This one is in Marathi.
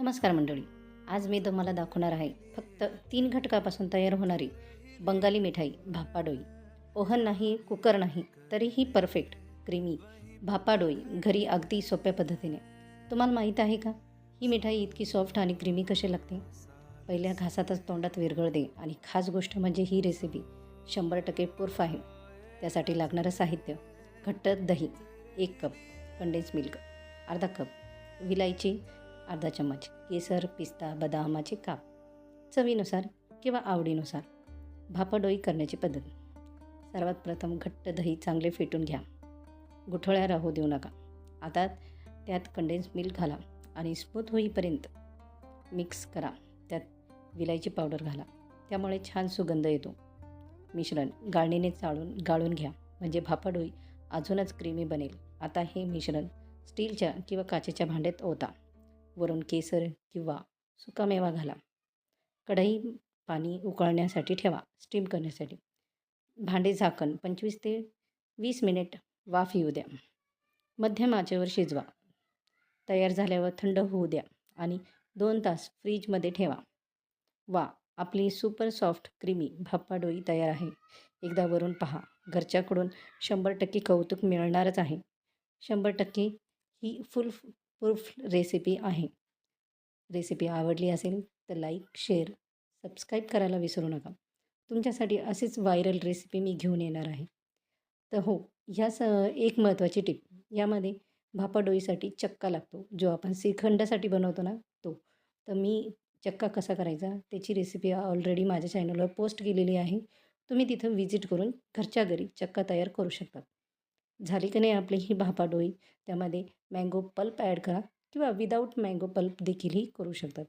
नमस्कार मंडळी. आज मी तुम्हाला दाखवणार आहे फक्त 3 घटकापासून तयार होणारी बंगाली मिठाई भापाडोई. ओव्हन नाही, कुकर नाही, तरीही परफेक्ट क्रीमी भापाडोई घरी अगदी सोप्या पद्धतीने. तुम्हाला माहीत आहे का, ही मिठाई इतकी सॉफ्ट आणि क्रीमी कशी लागते? पहिल्या घासातच तोंडात विरघळते. आणि खास गोष्ट म्हणजे ही रेसिपी 100% प्रूफ आहे. त्यासाठी लागणारं साहित्य: घट्ट दही 1 कप, कंडेन्स मिल्क अर्धा कप, विलायची अर्धा चम्मच, केसर, पिस्ता, बदामाचे काप, चवीनुसार किंवा आवडीनुसार. भापाडोई करण्याची पद्धत: सर्वात प्रथम घट्ट दही चांगले फेटून घ्या. गुठळ्या राहू देऊ नका. आता त्यात कंडेन्स मिल्क घाला आणि स्मूथ होईपर्यंत मिक्स करा. त्यात विलायची पावडर घाला, त्यामुळे छान सुगंध येतो. मिश्रण गाळणीने गाळून घ्या, म्हणजे भापाडोई अजूनच क्रीमी बनेल. आता हे मिश्रण स्टीलच्या किंवा काचेच्या भांड्यात ओता. वरून केसर किंवा सुकामेवा घाला. कढई पाणी उकळण्यासाठी ठेवा, स्टीम करण्यासाठी. भांडे झाकण 25 ते 20 मिनिट वाफ येऊ द्या. मध्यम आचेवर शिजवा. तयार झाल्यावर थंड होऊ द्या आणि 2 तास फ्रीजमध्ये ठेवा. वा, आपली सुपर सॉफ्ट क्रीमी भापाडोई तयार आहे. एकदा वरून पहा. घरच्याकडून 100% कौतुक मिळणारच आहे. 100% ही फुल प्रूफ रेसिपी आहे. रेसिपी आवडली असेल तर लाईक, शेअर, सबस्क्राईब करायला विसरू नका. तुमच्यासाठी अशीच व्हायरल रेसिपी मी घेऊन येणार आहे. तर हो, एक महत्त्वाची टिप. यामध्ये भापाडोईसाठी चक्का लागतो, जो आपण श्रीखंडासाठी बनवतो ना तो. तर मी चक्का कसा करायचा त्याची रेसिपी ऑलरेडी माझ्या चॅनलवर पोस्ट केलेली आहे. तुम्ही तिथं व्हिजिट करून घरच्या घरी चक्का तयार करू शकता. झाली की नाही आपली ही भापाडोई. त्यामध्ये मँगो पल्प ॲड करा किंवा विदाऊट मँगो पल्प देखीलही करू शकतात.